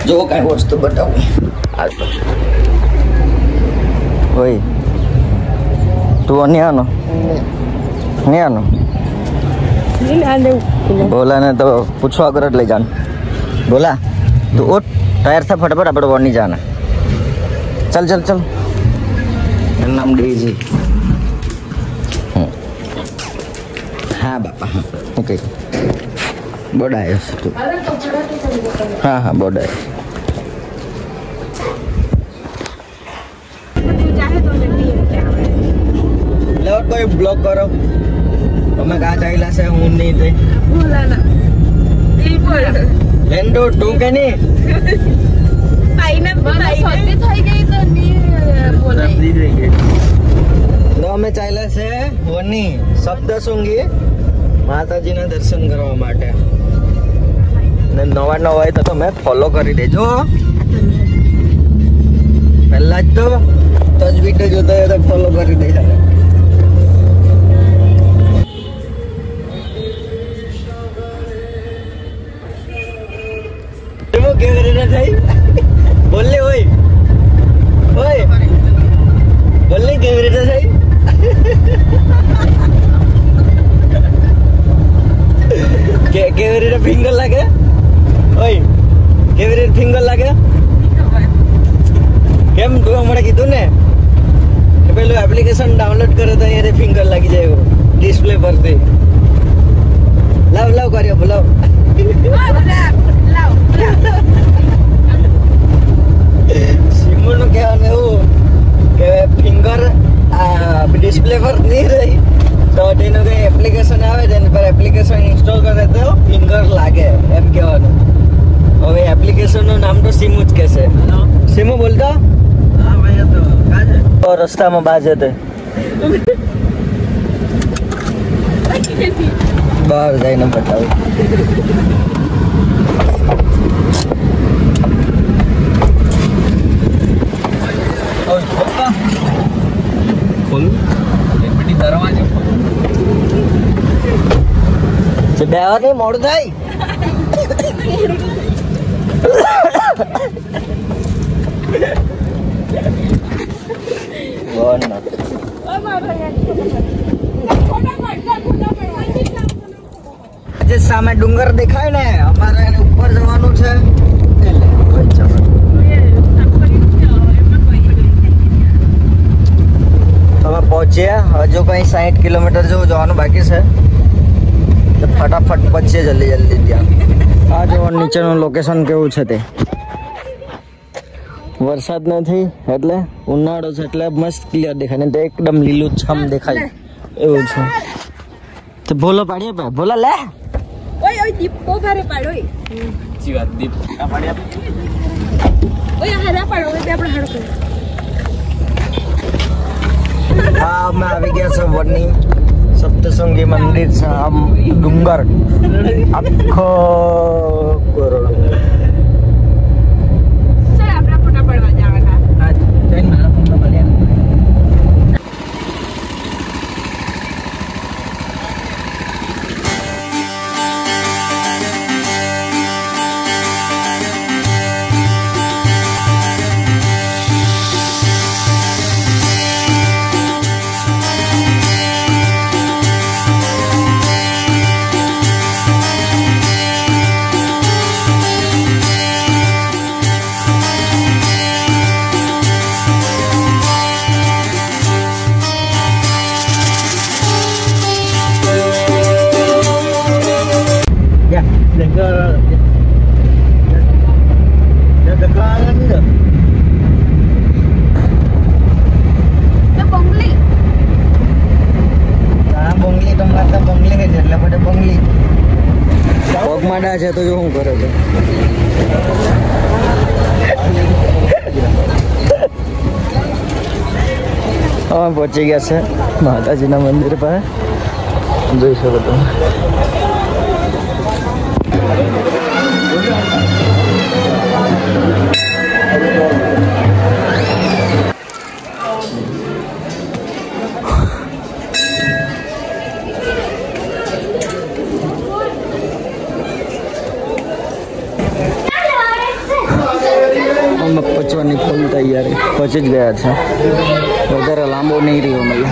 जो कई वस्तु बताऊ ओए तू नहीं आनो नहीं आनो बोला ने तो पूछो अगर ले जान बोला तो उठ टायर से फटाफट अपने वो नहीं जाना चल चल चल नाम डीजी हाँ बापा हाँ ओके बोर्ड आया तू हाँ हाँ बोर्ड आया कोई ब्लॉक करो मैं कहा चाहिए से हूँ नहीं थे बोला ना लेंडो टू के नहीं पाइना सोते થઈ ગઈ તો ની બોલે नो मैं चाहिए से होनी शब्द सूंगी माताजी ने दर्शन करवा माटे ने नवा नवा है तो मैं फॉलो करी देजो पहला तो तज वीडियो जोता है तो फॉलो करी दे बोले ओए ओए बोले कैमरे सही कैमरे फिंगर लगे ओए कैमरे फिंगर लगे केम तू हमारे कीधु ने पेलू एप्लिकेशन डाउनलोड करे तो ये फिंगर लगी जाएगा डिस्प्ले पर से लाव लाव करियो बोलो सिमोन क्या ने वो के फिंगर डिस्प्ले पर नहीं रही तो तेनो के एप्लीकेशन आवे जेन पर एप्लीकेशन इंस्टॉल कर देते हो फिंगर लागे एम कहेવાનું હવે એપ્લિકેશન નું નામ તો સિમુ જ કહેશે સિમુ બોલતો હા ભાઈ તો કાજે તો રસ્તામાં બાજે તે બહાર જઈને બતાવું खोल दरवाजे ड्राइवर नहीं मोड़ जाए सामे डूंगर दिखाय ने हमारे ऊपर जवानू छे पहुंचे जो कहीं 60 किलोमीटर जो जवान बाकी है तो फटाफट पहुंचे जल्दी जल्दी ત્યાં આ જો નીચેનું લોકેશન કેવું છે તે વરસાદ નથી એટલે ઉનાળો છે એટલે મસ્ત ક્લિયર દેખાય ને તો એકદમ લીલુંછમ દેખાય એવું છે તો બોલો પાડીએ પે બોલા લે ઓય ઓય દીપ કો ઘરે પાડો ઓય જી વાત દીપ આ પાડી આપ ઓય હરા પાડો ઓય આપણે હડો કરે हाँ मैं अभी गया सब वनी सप्तशृंगी मंदिर से हम डूंगर आखो सर अपना पुना पड़वा जावाना आज ट्रेन में पुना पड़िया माडा है तो जो हूँ करे हम पहुंची गया से माताजी ना मंदिर पर જોઈ શકો તમે પહોંચવાની ફૂલ તૈયારી. પહોંચી જ ગયા છે. વધારે લાંબો નહીં રહ્યો મને.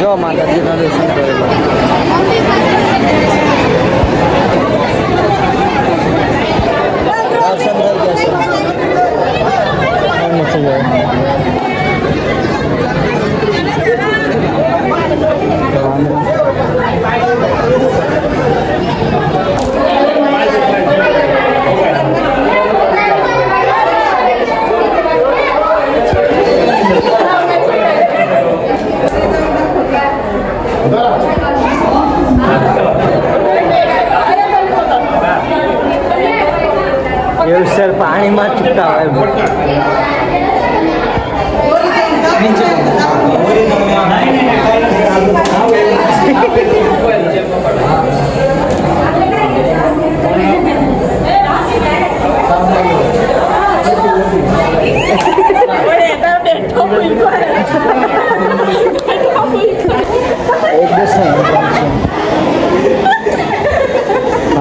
જો માતાજીના દર્શન કરેલા. દર્શન થઈ ગયા છે. એવું સર પાણીમાં ચૂકતા હોય.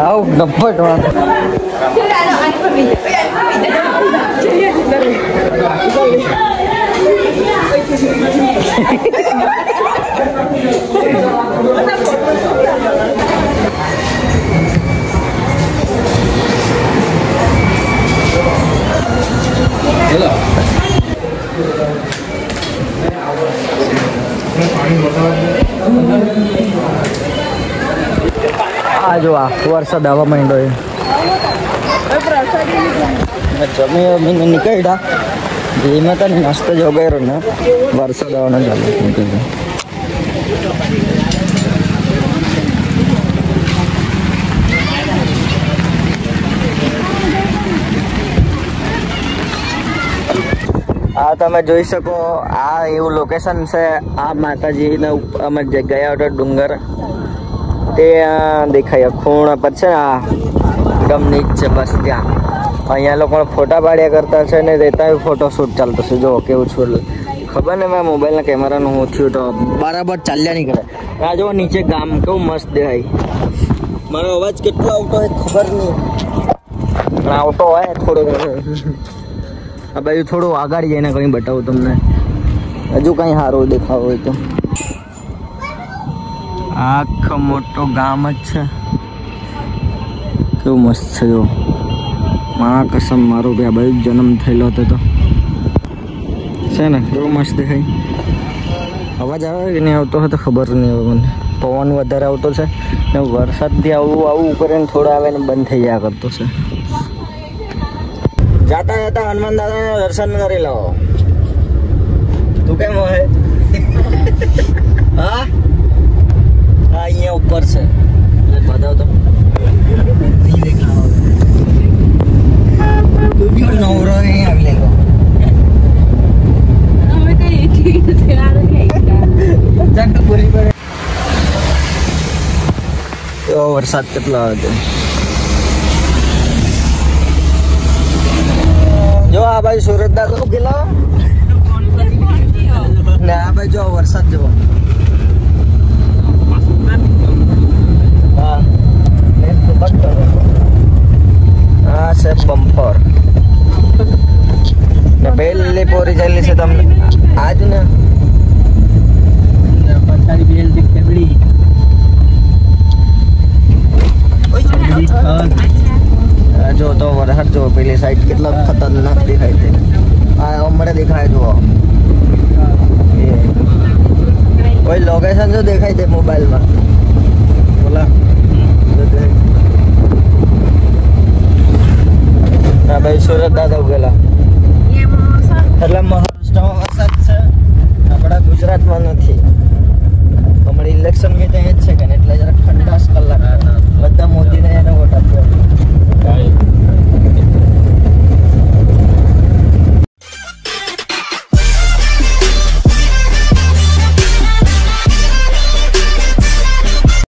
આવ નફટ આ જો આ વરસાદ આવવા માંડ્યો. જમીને નીકળ્યા એમાં તને નાસ્તો જો કર્યો ને વરસાદ આવવાનો ચાલુ થઈ ગયો. આ તમે જોઈ શકો આ એવું લોકેશન છે. આ માતાજીને અમે જે ગયા હતા ડુંગર તે દેખાય ખૂણા પર છે ને. આ એકદમ નીચ છે બસ ત્યાં. અહીંયા લોકો ફોટા પાડ્યા કરતા છે ને ત્યાં ફોટો શૂટ ચાલતો છે. જો કેવું છું ખબર ને મેં મોબાઈલના કેમેરાનું હું થયું તો બરાબર ચાલ્યા નહીં કરે. આ જો નીચે ગામ કેવું મસ્ત દેખાય. મારો અવાજ કેટલો આવતો હોય ખબર નહીં પણ આવતો હોય થોડો. આ બાજુ થોડું આગળ જઈને કંઈ બતાવું તમને હજુ કંઈ સારું દેખાવ હોય તો. આખો મોટો ગામ જ છે. કેવું મસ્ત છે જો. મા કસમ મારો બે બાજુ જન્મ થયેલો હતો તો છે ને. કેવું મસ્ત દેખાય. અવાજ આવે કે નહીં આવતો હોય તો ખબર નહીં આવે મને. પવન વધારે આવતો છે ને વરસાદથી આવું કરે ને થોડા આવે ને બંધ થઈ જાય કરતો છે. જાતા જાતા હનુમાન દાદાના દર્શન કરી લો. તું કેમ હોય? હા અહીંયા ઉપર છે બતાવ તો. નવરો નહીં આવી લેલો. વરસાદ કેટલો આવે છે જો. આ બાજુ સુરત દાખલો ગયેલો ને આ બાજુ વરસાદ જેવો. હા છે બમ્પર ને પહેલી પોરી ચાલી છે તમને આજ ને પચારી બેલ ખેબડી દેખાય છે આ હમણાં દેખાય જુઓ કોઈ લોકેશન જો દેખાય છે મોબાઈલમાં બોલા ના ભાઈ સુરત દાદા ઉગેલા એટલે મહારાષ્ટ્રમાં વરસાદ છે આપણા ગુજરાતમાં નથી હમણાં ઇલેક્શન કે ત્યાં જ છે કે એટલે જરા ઠંડાશ કલાક બધા મોદી